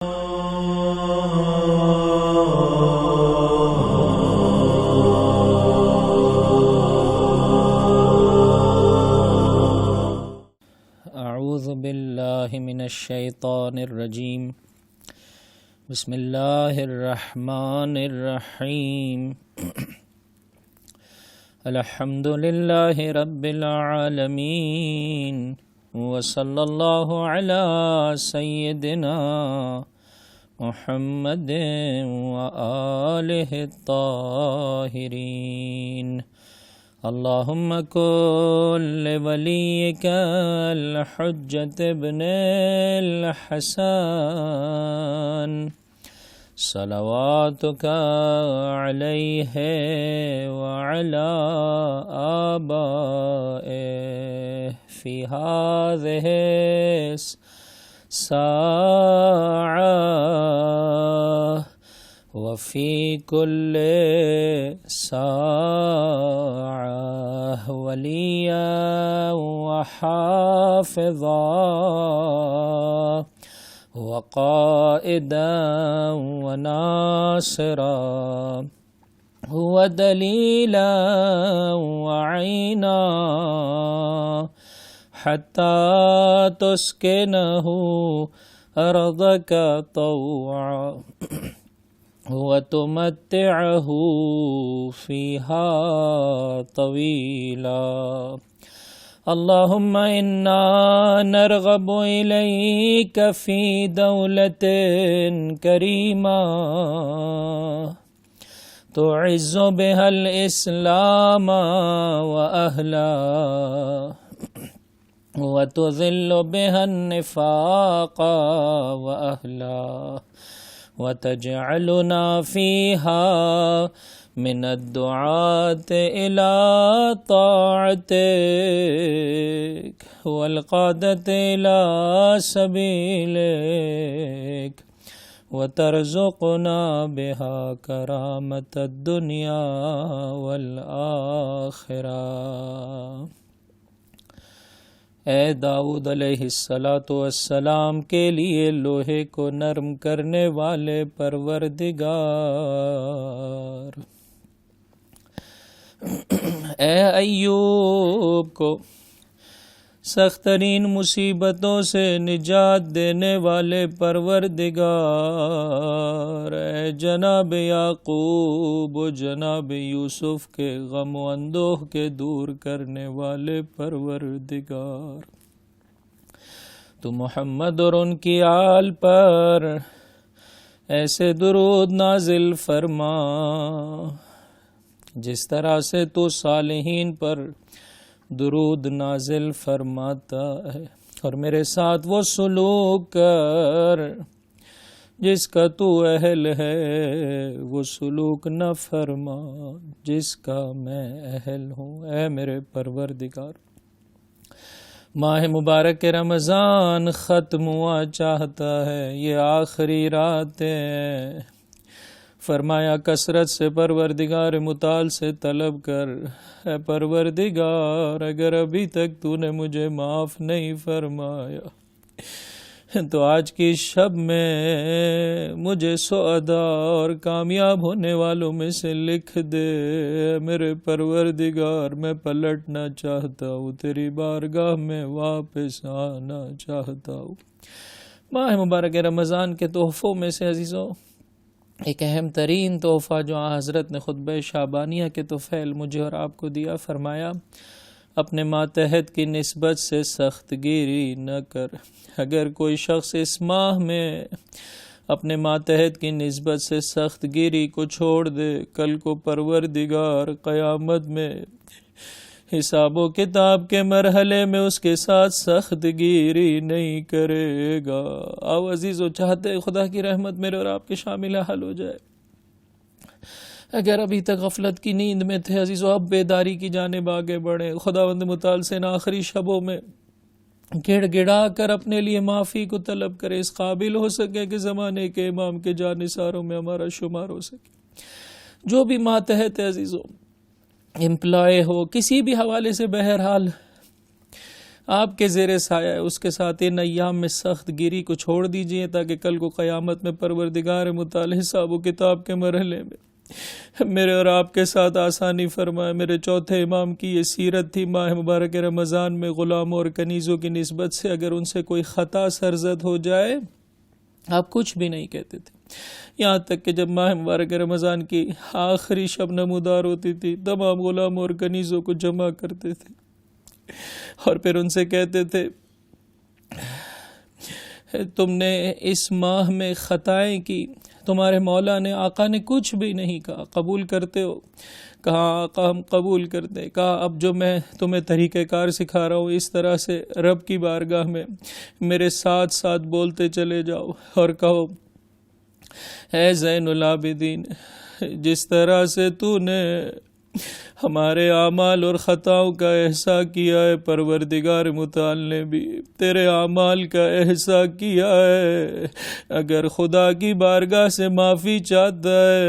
اعوذ باللہ من الشیطان الرجیم بسم اللہ الرحمن الرحیم الحمد للہ رب العالمین وصلی اللہ علی سیدنا محمد وآلہ الطاہرین اللہم کن لولیک الحجۃ ابن الحسن صلواتک علیہ وعلی آبائہ فی ہذہ الساعہ وفی کل ساعة وليا وحافظا وقائدا وناصرا ودليلا وعينا حتى تسكنه أرضك طوعا وتمتعه فيها طويلا اللهم إنا نرغب إليك في دولة كريمة تعز بها الإسلام وأهله وتذل بها النفاق وأهله وتجعلنا فيها من الدعاة إلى طاعتك والقادة إلى سبيلك وترزقنا بها كرامة الدنيا والآخرة۔ اے داؤد علیہ السلام کے لیے لوہے کو نرم کرنے والے پروردگار، اے ایوب کو سخت ترین مصیبتوں سے نجات دینے والے پروردگار، اے جناب یعقوب و جناب یوسف کے غم و اندوہ کے دور کرنے والے پروردگار، تو محمد اور ان کی آل پر ایسے درود نازل فرما جس طرح سے تو صالحین پر درود نازل فرماتا ہے، اور میرے ساتھ وہ سلوک کر جس کا تو اہل ہے، وہ سلوک نہ فرما جس کا میں اہل ہوں۔ اے میرے پروردگار، ماہ مبارک رمضان ختم ہوا چاہتا ہے، یہ آخری راتیں، فرمایا کثرت سے پروردگار متعال سے طلب کر، اے پروردگار اگر ابھی تک تو نے مجھے معاف نہیں فرمایا تو آج کی شب میں مجھے سعداء اور کامیاب ہونے والوں میں سے لکھ دے۔ میرے پروردگار میں پلٹنا چاہتا ہوں، تیری بارگاہ میں واپس آنا چاہتا ہوں۔ ماہ مبارک رمضان کے تحفوں میں سے عزیزوں ایک اہم ترین تحفہ جو حضرت نے خطبہ شعبانیہ کے طفیل مجھے اور آپ کو دیا، فرمایا اپنے ماتحت کی نسبت سے سخت گیری نہ کر۔ اگر کوئی شخص اس ماہ میں اپنے ماتحت کی نسبت سے سخت گیری کو چھوڑ دے، کل کو پروردگار قیامت میں حساب و کتاب کے مرحلے میں اس کے ساتھ سخت گیری نہیں کرے گا۔ آؤ عزیزو، چاہتے خدا کی رحمت میرے اور آپ کے شامل حال ہو جائے۔ اگر ابھی تک غفلت کی نیند میں تھے عزیزو، اب بیداری کی جانب آگے بڑھیں۔ خداوند متعال سے ان آخری شبوں میں گڑ گڑا کر اپنے لیے معافی کو طلب کرے، اس قابل ہو سکے کہ زمانے کے امام کے جانثاروں میں ہمارا شمار ہو سکے۔ جو بھی ماتحت ہے عزیزو، امپلائی ہو، کسی بھی حوالے سے بہرحال آپ کے زیر سایہ ہے، اس کے ساتھ ان ایام میں سخت گیری کو چھوڑ دیجئے تاکہ کل کو قیامت میں پروردگار متعال حساب و کتاب کے مرحلے میں میرے اور آپ کے ساتھ آسانی فرمائے۔ میرے چوتھے امام کی یہ سیرت تھی۔ ماہ مبارک رمضان میں غلاموں اور کنیزوں کی نسبت سے اگر ان سے کوئی خطا سرزد ہو جائے آپ کچھ بھی نہیں کہتے تھے، یہاں تک کہ جب ماہ مبارک رمضان کی آخری شب نمودار ہوتی تھی تمام غلاموں اور کنیزوں کو جمع کرتے تھے اور پھر ان سے کہتے تھے تم نے اس ماہ میں خطائیں کی، تمہارے مولا نے آقا نے کچھ بھی نہیں کہا، قبول کرتے ہو؟ کہا آقا ہم قبول کرتے۔ کہا اب جو میں تمہیں طریقہ کار سکھا رہا ہوں اس طرح سے رب کی بارگاہ میں میرے ساتھ ساتھ بولتے چلے جاؤ اور کہو اے زین العابدین، جس طرح سے تو نے ہمارے اعمال اور خطاؤں کا احسا کیا ہے، پروردگار متعال نے بھی تیرے اعمال کا احسا کیا ہے، اگر خدا کی بارگاہ سے معافی چاہتا ہے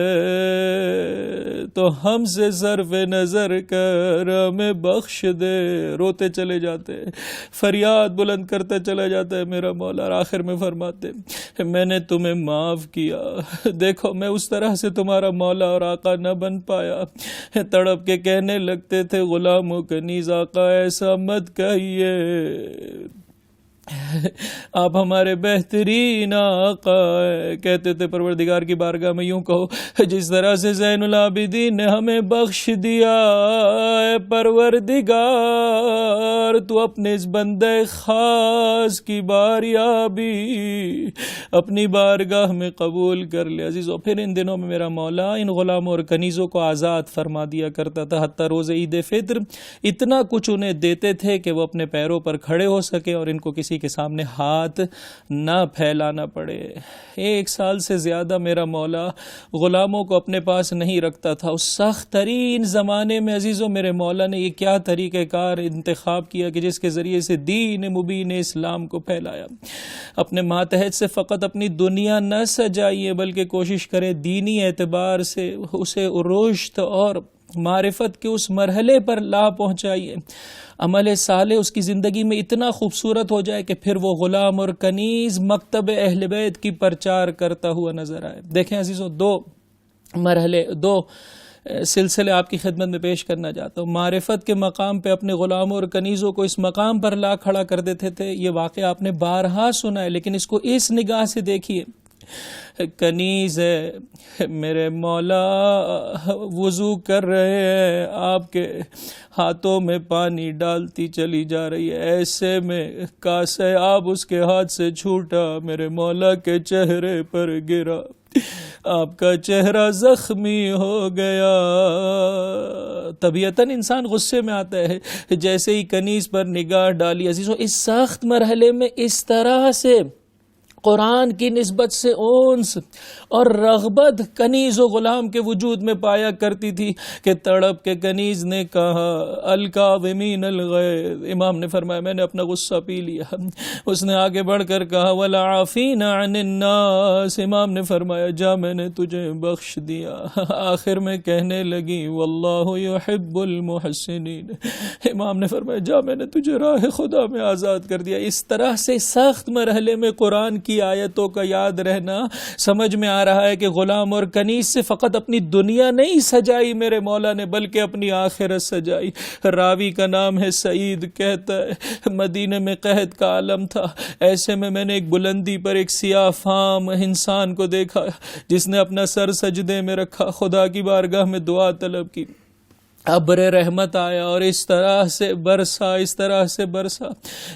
تو ہم سے صرف نظر کر ہمیں بخش دے۔ روتے چلے جاتے، فریاد بلند کرتے چلا جاتا ہے میرا مولا، اور آخر میں فرماتے میں نے تمہیں معاف کیا، دیکھو میں اس طرح سے تمہارا مولا اور آقا نہ بن پایا۔ تڑپ کے کہنے لگتے تھے غلاموں کنیز آقا ایسا مت کہیے، آپ ہمارے بہترین آقا ہے۔ کہتے تھے پروردگار کی بارگاہ میں یوں کہو جس طرح سے زین العابدین نے ہمیں بخش دیا، اے پروردگار تو اپنے اس بندے خاص کی باریابی اپنی بارگاہ میں قبول کر لے۔ عزیزو پھر ان دنوں میں میرا مولا ان غلاموں اور کنیزوں کو آزاد فرما دیا کرتا تھا، حتیٰ روز عید فطر اتنا کچھ انہیں دیتے تھے کہ وہ اپنے پیروں پر کھڑے ہو سکے اور ان کو کسی کے سامنے ہاتھ نہ پھیلانا پڑے۔ 1 سال سے زیادہ میرا مولا غلاموں کو اپنے پاس نہیں رکھتا تھا۔ اس سخت ترین زمانے میں عزیزو میرے مولا نے یہ کیا طریقہ کار انتخاب کیا کہ جس کے ذریعے سے دین مبین اسلام کو پھیلایا۔ اپنے ماتحت سے فقط اپنی دنیا نہ سجائیے بلکہ کوشش کرے دینی اعتبار سے اسے رشد اور معرفت کے اس مرحلے پر لا پہنچائیے، عمل صالح اس کی زندگی میں اتنا خوبصورت ہو جائے کہ پھر وہ غلام اور کنیز مکتب اہل بیت کی پرچار کرتا ہوا نظر آئے۔ دیکھیں عزیزو 2 مرحلے 2 سلسلے آپ کی خدمت میں پیش کرنا چاہتا ہوں۔ معرفت کے مقام پہ اپنے غلاموں اور کنیزوں کو اس مقام پر لا کھڑا کر دیتے تھے، یہ واقعہ آپ نے بارہا سنا ہے، لیکن اس کو اس نگاہ سے دیکھیے۔ کنیز ہے میرے مولا وضو کر رہے ہیں، آپ کے ہاتھوں میں پانی ڈالتی چلی جا رہی ہے، ایسے میں کاسے آب اس کے ہاتھ سے چھوٹا میرے مولا کے چہرے پر گرا، آپ کا چہرہ زخمی ہو گیا۔ طبیعتاً انسان غصے میں آتا ہے، جیسے ہی کنیز پر نگاہ ڈالی عزیزو اس سخت مرحلے میں اس طرح سے قرآن کی نسبت سے انس اور رغبت کنیز و غلام کے وجود میں پایا کرتی تھی کہ تڑپ کے کنیز نے کہا الکاظمین الغیظ، امام نے فرمایا میں نے اپنا غصہ پی لیا۔ اس نے آگے بڑھ کر کہا والعافین عن الناس، امام نے فرمایا جا میں نے تجھے بخش دیا۔ آخر میں کہنے لگی واللہ یحب المحسنین، امام نے فرمایا جا میں نے تجھے راہ خدا میں آزاد کر دیا۔ اس طرح سے سخت مرحلے میں قرآن کی آیتوں کا یاد رہنا سمجھ میں آ رہا ہے کہ غلام اور کنیز سے فقط اپنی دنیا نہیں سجائی میرے مولا نے بلکہ اپنی آخرت سجائی۔ راوی کا نام ہے سعید، کہتا ہے مدینے میں قحط کا عالم تھا، ایسے میں نے ایک بلندی پر ایک سیاہ فام انسان کو دیکھا جس نے اپنا سر سجدے میں رکھا، خدا کی بارگاہ میں دعا طلب کی، ابر رحمت آیا اور اس طرح سے برسا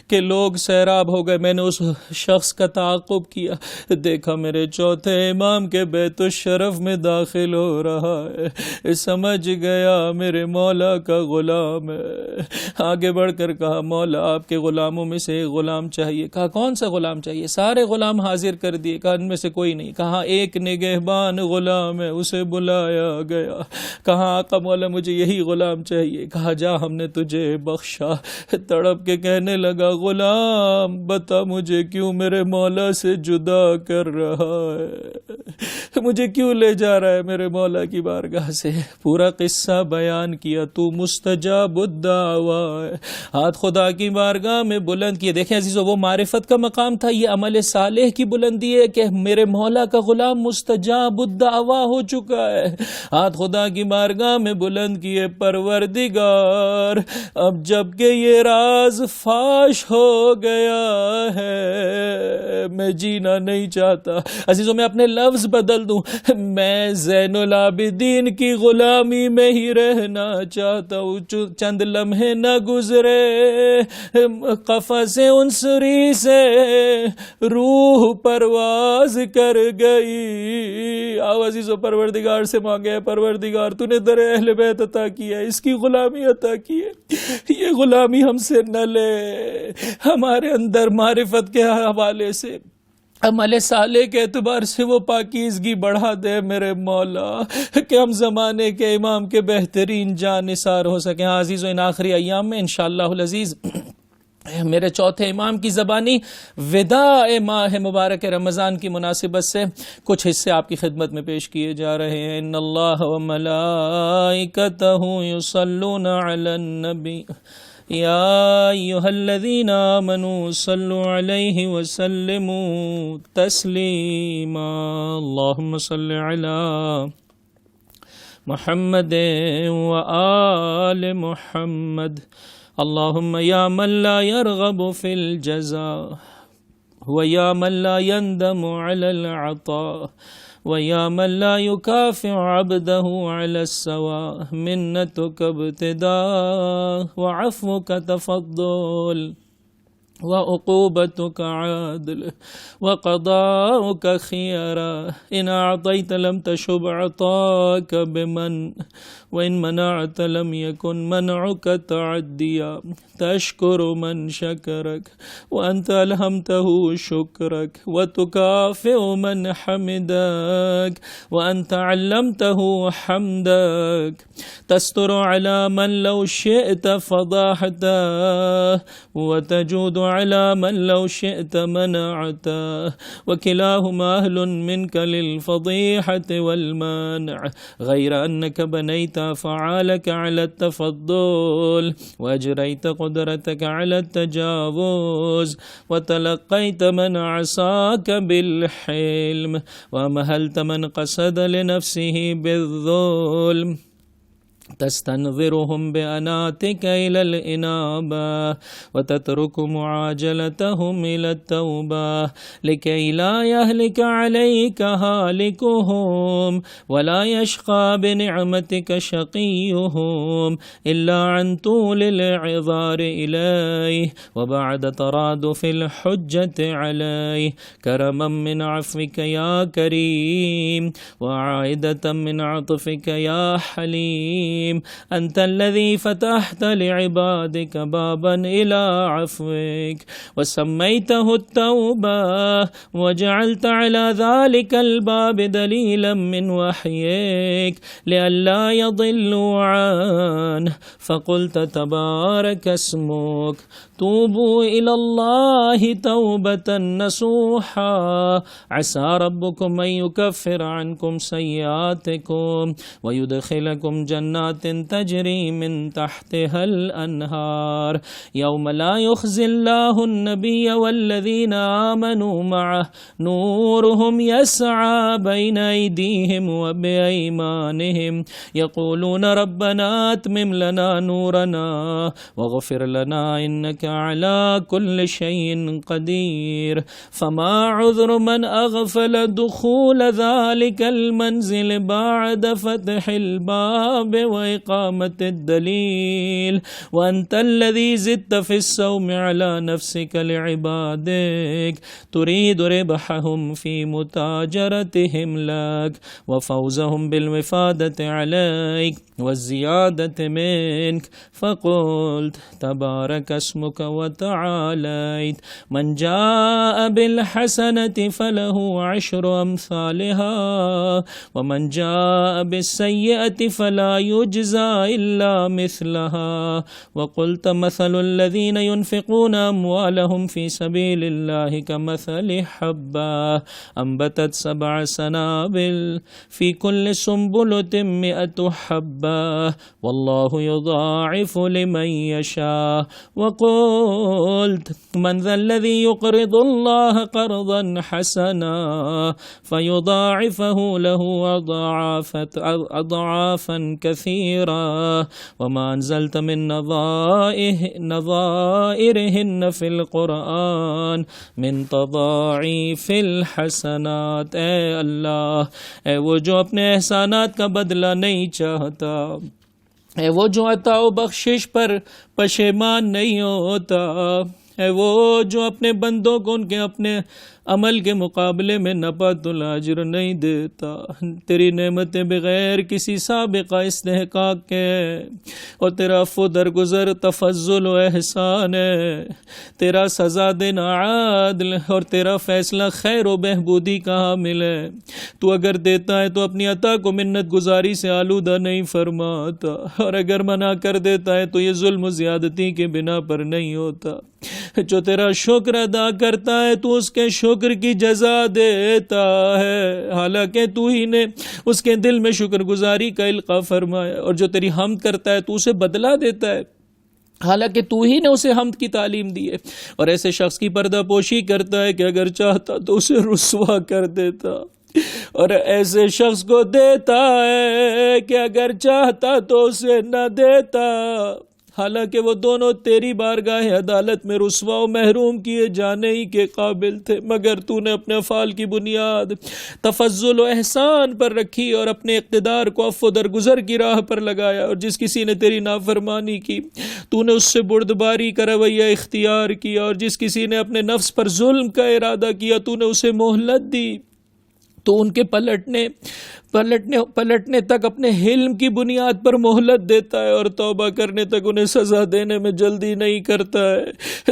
کہ لوگ سیراب ہو گئے۔ میں نے اس شخص کا تعاقب کیا، دیکھا میرے چوتھے امام کے بیت الشرف میں داخل ہو رہا ہے، سمجھ گیا میرے مولا کا غلام ہے۔ آگے بڑھ کر کہا مولا آپ کے غلاموں میں سے ایک غلام چاہیے۔ کہا کون سا غلام چاہیے؟ سارے غلام حاضر کر دیے، کہا ان میں سے کوئی نہیں۔ کہا ایک نگہبان غلام ہے، اسے بلایا گیا۔ کہا آقا مولا مجھے یہی ہی غلام چاہیے. کہا جا ہم نے تجھے بخشا. تڑپ کے کہنے لگا غلام بتا مجھے کیوں میرے مولا سے جدا کر رہا ہے, مجھے کیوں لے جا رہا ہے میرے مولا کی بارگاہ سے. پورا قصہ بیان کیا. تو مستجاب الدعوی ہے, ہاتھ خدا کی بارگاہ میں بلند کیے. دیکھیں عزیزو وہ معرفت کا مقام تھا, یہ عمل صالح کی بلندی ہے کہ میرے مولا کا غلام مستجاب الدعوی ہو چکا ہے. ہاتھ خدا کی بارگاہ میں بلند کیے. پروردگار اب جب کہ یہ راز فاش ہو گیا ہے میں جینا نہیں چاہتا. عزیزو میں اپنے لفظ بدل دوں, میں زین العابدین کی غلامی میں ہی رہنا چاہتا ہوں. چند لمحے نہ گزرے قفس انصری سے روح پرواز کر گئی. آو عزیزو پروردگار سے مانگے, پروردگار تو نے در اہل بیت عطا کیا ہے, اس کی غلامی عطا کی ہے, یہ غلامی ہم سے نہ لے. ہمارے اندر معرفت کے حوالے سے عمل صالح کے اعتبار سے وہ پاکیزگی بڑھا دے میرے مولا کہ ہم زمانے کے امام کے بہترین جان نثار ہو سکیں. ہاں عزیزو ان آخری ایام میں انشاءاللہ العزیز میرے چوتھے امام کی زبانی وداع ماہ مبارک رمضان کی مناسبت سے کچھ حصے آپ کی خدمت میں پیش کیے جا رہے ہیں. ان اللہ و ملائکتہ یصلون علی النبی یا ایھا الذین آمنوا صلوا علیہ وسلموا تسلیما. اللہم صل علی محمد و آل محمد. اللہم یا من لا يرغب فی الجزاء ویا من لا يندم علی العطاء ویا من لا يكافئ عبده على السواء منتک ابتداء وعفوک تفضل وعقوبتك عادل وقضاؤك خيرا. إن أعطيت لم تشب عطاك بمن وإن منعت لم يكن منعك تعديا. تشكر من شكرك وأنت ألهمته شكرك وتكافئ من حمدك وأنت علمته حمدك. تستر على من لو شئت فضحته وتجود على من لو شئت منعته وكلاهما أهل منك للفضيحة والمانع غير أنك بنيت أفعالك على التفضل وأجريت قدرتك على التجاوز وتلقيت من عصاك بالحلم ومهلت من قصد لنفسه بالظلم. تستنظرهم بأناتك إلى الإنابة وتترك معاجلتهم إلى التوبة لكي لا يهلك عليك هالكهم ولا يشقى بنعمتك شقيهم إلا عن طول الإعذار إليه وبعد ترادف الحجة عليه كرما من عفوك يا كريم وعائدة من عطفك يا حليم. أنت الذي فتحت لعبادك بابا إلى عفوك وسميته التوبة وجعلت على ذلك الباب دليلا من وحيك لئلا يضلوا عنه فقلت تبارك اسمك توبوا إلى الله توبة نصوحا عسى ربكم أن يكفر عنكم سيئاتكم ويدخلكم جنات تجري من تحتها الأنهار يوم لا يخزي الله النبي والذين آمنوا معه نورهم يسعى بين أيديهم وبأيمانهم يقولون ربنا أتمم لنا نورنا واغفر لنا إنك على كل شيء قدير. فما عذر من أغفل دخول ذلك المنزل بعد فتح الباب وإقامة الدليل وأنت الذي زدت في الصوم على نفسك لعبادك تريد ربحهم في متاجرتهم لك وفوزهم بالوفادة عليك والزيادة منك فقلت تبارك اسمك وتعاليت. من جاء بالحسنة فله 10 أمثالها ومن جاء بالسيئة فلا تجزى إلا مثلها وقلت مثل الذين ينفقون أموالهم في سبيل الله كمثل حبة أنبتت 7 سنابل في كل سنبلة 100 حبة والله يضاعف لمن يشاء وقلت من ذا الذي يقرض الله قرضا حسنا فيضاعفه له أضعافا كثيرا وما أنزلت من نظائرهن في القرآن من تضاعيف الحسنات۔ اے اللہ، اے وہ جو اپنے احسانات کا بدلہ نہیں چاہتا، اے وہ جو عطا و بخشش پر پشیمان نہیں ہوتا، اے وہ جو اپنے بندوں کو ان کے اپنے عمل کے مقابلے میں نفعت الاجر نہیں دیتا۔ تیری نعمتیں بغیر کسی سابقہ استحقاق کے ہیں، اور تیرا عفو درگزر تفضل و احسان ہے، تیرا سزا دینا عادل اور تیرا فیصلہ خیر و بہبودی کا حامل ہے۔ تو اگر دیتا ہے تو اپنی عطا کو منت گزاری سے آلودہ نہیں فرماتا، اور اگر منع کر دیتا ہے تو یہ ظلم و زیادتی کے بنا پر نہیں ہوتا۔ جو تیرا شکر ادا کرتا ہے تو اس کے شکر کی جزا دیتا ہے، حالانکہ تو ہی نے اس کے دل میں شکر گزاری کا القاء فرمایا، اور جو تیری حمد کرتا ہے تو اسے بدلہ دیتا ہے، حالانکہ تو ہی نے اسے حمد کی تعلیم دی ہے، اور ایسے شخص کی پردہ پوشی کرتا ہے کہ اگر چاہتا تو اسے رسوا کر دیتا، اور ایسے شخص کو دیتا ہے کہ اگر چاہتا تو اسے نہ دیتا، حالانکہ وہ دونوں تیری بارگاہ عدالت میں رسوا و محروم کیے جانے ہی کے قابل تھے، مگر تو نے اپنے افعال کی بنیاد تفضل و احسان پر رکھی اور اپنے اقتدار کو عفو درگزر کی راہ پر لگایا، اور جس کسی نے تیری نافرمانی کی تو نے اس سے بردباری کا رویہ اختیار کیا، اور جس کسی نے اپنے نفس پر ظلم کا ارادہ کیا تو نے اسے مہلت دی۔ تو ان کے پلٹنے تک اپنے حلم کی بنیاد پر مہلت دیتا ہے، اور توبہ کرنے تک انہیں سزا دینے میں جلدی نہیں کرتا ہے،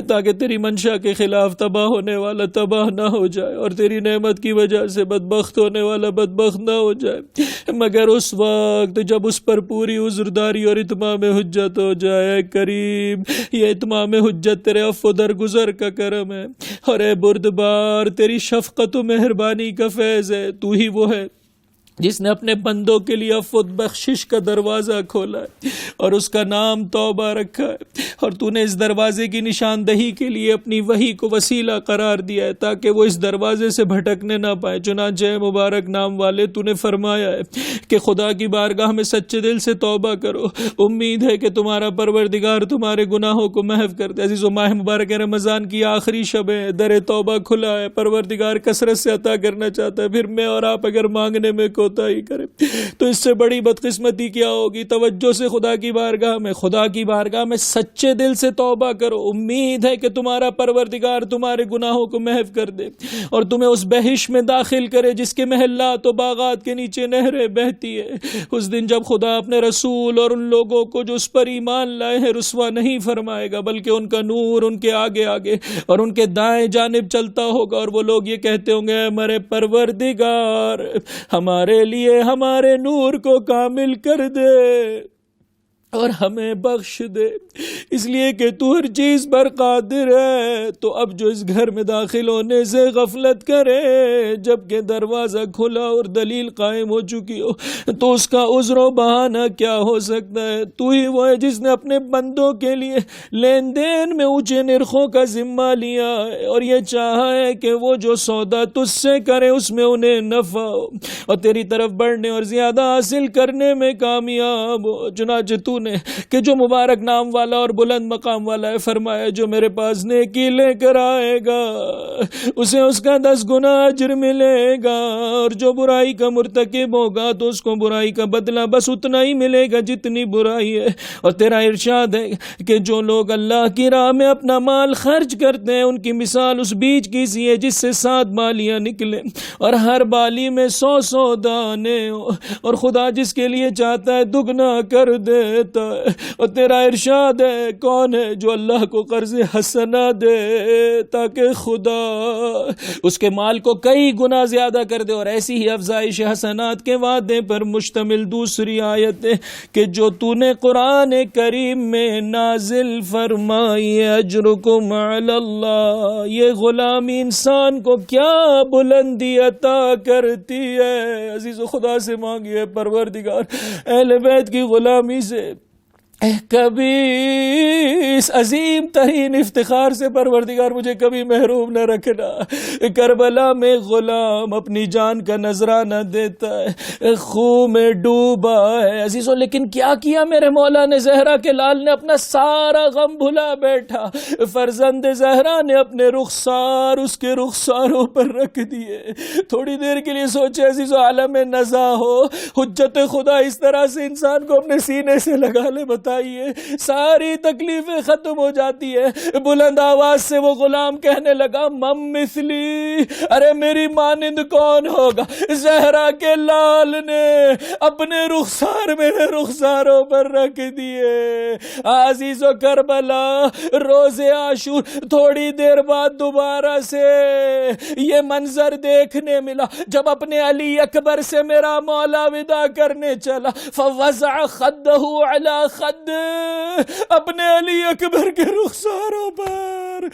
تاکہ تیری منشا کے خلاف تباہ ہونے والا تباہ نہ ہو جائے، اور تیری نعمت کی وجہ سے بدبخت ہونے والا بدبخت نہ ہو جائے، مگر اس وقت جب اس پر پوری عذرداری اور اتمام حجت ہو جائے۔ کریم، یہ اتمام حجت تیرے عفو درگزر کا کرم ہے، اور اے بردبار تیری شفقت و مہربانی کا فیض ہے۔ تو ہی وہ ہے جس نے اپنے بندوں کے لیے عفو بخشش کا دروازہ کھولا ہے، اور اس کا نام توبہ رکھا ہے، اور تو نے اس دروازے کی نشاندہی کے لیے اپنی وحی کو وسیلہ قرار دیا ہے تاکہ وہ اس دروازے سے بھٹکنے نہ پائے۔ چنانچہ مبارک نام والے تو نے فرمایا ہے کہ خدا کی بارگاہ میں سچے دل سے توبہ کرو، امید ہے کہ تمہارا پروردگار تمہارے گناہوں کو محو کر دے۔ عزیز و ماہ مبارک رمضان کی آخری شبیں، در توبہ کھلا ہے، پروردگار کثرت سے عطا کرنا چاہتا ہے، پھر میں اور آپ اگر مانگنے میں کوتاہی کرے تو اس سے بڑی بدقسمتی کیا ہوگی۔ توجہ سے خدا کی بارگاہ میں سچے دل سے توبہ کرو، امید ہے کہ تمہارا پروردگار تمہارے گناہوں کو محو کر دے اور تمہیں اس بہشت میں داخل کرے جس کے محلات و باغات کے نیچے نہریں بہتی ہے۔ اس دن جب خدا اپنے رسول اور ان لوگوں کو جو اس پر ایمان لائے ہیں رسوا نہیں فرمائے گا، بلکہ ان کا نور ان کے آگے آگے اور ان کے دائیں جانب چلتا ہوگا، اور وہ لوگ یہ کہتے ہوں گے، اے ہمارے پروردگار، ہمارے لیے ہمارے نور کو کامل کر دے اور ہمیں بخش دے، اس لیے کہ تو ہر چیز پر قادر ہے۔ تو اب جو اس گھر میں داخل ہونے سے غفلت کرے جبکہ دروازہ کھلا اور دلیل قائم ہو چکی ہو، تو اس کا عذر و بہانہ کیا ہو سکتا ہے؟ تو ہی وہ ہے جس نے اپنے بندوں کے لیے لین دین میں اونچے نرخوں کا ذمہ لیا ہے، اور یہ چاہا ہے کہ وہ جو سودا تجھ سے کرے اس میں انہیں نفع ہو اور تیری طرف بڑھنے اور زیادہ حاصل کرنے میں کامیاب ہو۔ چنانچہ تو نے کہ جو مبارک نام والا اور بلند مقام والا ہے فرمایا، جو میرے پاس نیکی لے کر آئے گا اسے اس کا 10 گنا اجر ملے گا، اور جو برائی کا مرتکب ہوگا تو اس کو برائی کا بدلہ بس اتنا ہی ملے گا جتنی برائی ہے۔ اور تیرا ارشاد ہے کہ جو لوگ اللہ کی راہ میں اپنا مال خرچ کرتے ہیں ان کی مثال اس بیج کی سی ہے جس سے 7 بالیاں نکلے اور ہر بالی میں 100 دانے ہو، اور خدا جس کے لیے چاہتا ہے دگنا کر دیتا دیتا ہے. اور تیرا ارشاد ہے کون ہے جو اللہ کو قرض حسنہ دے تاکہ خدا اس کے مال کو کئی گنا زیادہ کر دے. اور ایسی ہی افزائش حسنات کے وعدے پر مشتمل دوسری آیت ہے کہ جو تو نے قرآن کریم میں نازل فرمائی اجرکم علی اللہ، یہ غلامی انسان کو کیا بلندی عطا کرتی ہے. عزیزو خدا سے مانگیے پروردگار اہل بیت کی غلامی سے کبھی اس عظیم ترین افتخار سے پروردگار مجھے کبھی محروم نہ رکھنا. کربلا میں غلام اپنی جان کا نذرانہ دیتا ہے، خون میں ڈوبا ہے عزیزو، لیکن کیا کیا میرے مولا نے؟ زہرا کے لال نے اپنا سارا غم بھلا بیٹھا. فرزند زہرا نے اپنے رخسار اس کے رخساروں پر رکھ دیے. تھوڑی دیر کے لیے سوچے عزیزو، عالم نزا ہو، حجت خدا اس طرح سے انسان کو اپنے سینے سے لگا لے، بتائیے ساری تکلیفیں ختم ہو جاتی ہے. بلند آواز سے وہ غلام کہنے لگا مم مثلی، ارے میری مانند کون ہوگا؟ زہرا کے لال نے اپنے رخسار میرے رخساروں پر رکھ دیے. عزیز و کربلا روز عاشور تھوڑی دیر بعد دوبارہ سے یہ منظر دیکھنے ملا جب اپنے علی اکبر سے میرا مولا ودا کرنے چلا. فوضع خدہ علی خد، اپنے علی اکبر کے رخساروں پر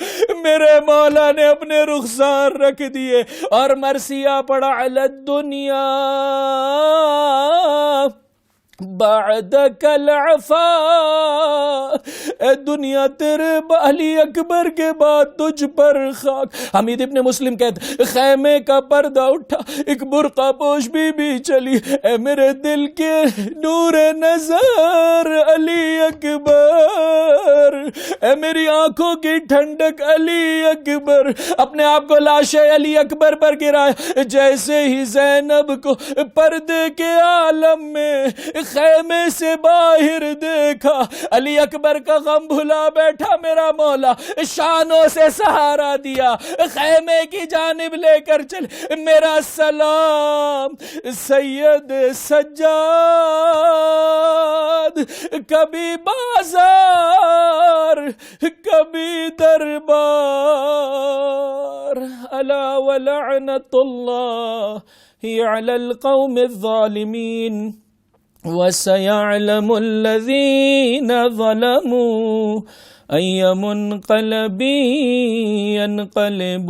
میرے مولا نے اپنے رخسار رکھ دیے اور مرثیہ پڑا علی الدنیا بعدک العفا، اے دنیا تیرے علی اکبر کے بعد تجھ پر خاک. حمید ابن مسلم کہتے خیمے کا پردہ اٹھا، ایک برقع پوش بی چلی، اے میرے دل کے نور نظر علی اکبر، اے میری آنکھوں کی ٹھنڈک علی اکبر. اپنے آپ کو لاش علی اکبر پر گرایا. جیسے ہی زینب کو پردے کے عالم میں خیمے سے باہر دیکھا، علی اکبر کا غم بھلا بیٹھا میرا مولا، شانوں سے سہارا دیا، خیمے کی جانب لے کر چلے. میرا سلام سید سجاد، کبھی بازار کبھی دربار، الا ولعنت اللہ علی القوم الظالمین وَسَيَعْلَمُ الَّذِينَ ظَلَمُوا أَيَّ مُنْقَلَبٍ يَنْقَلِبُونَ.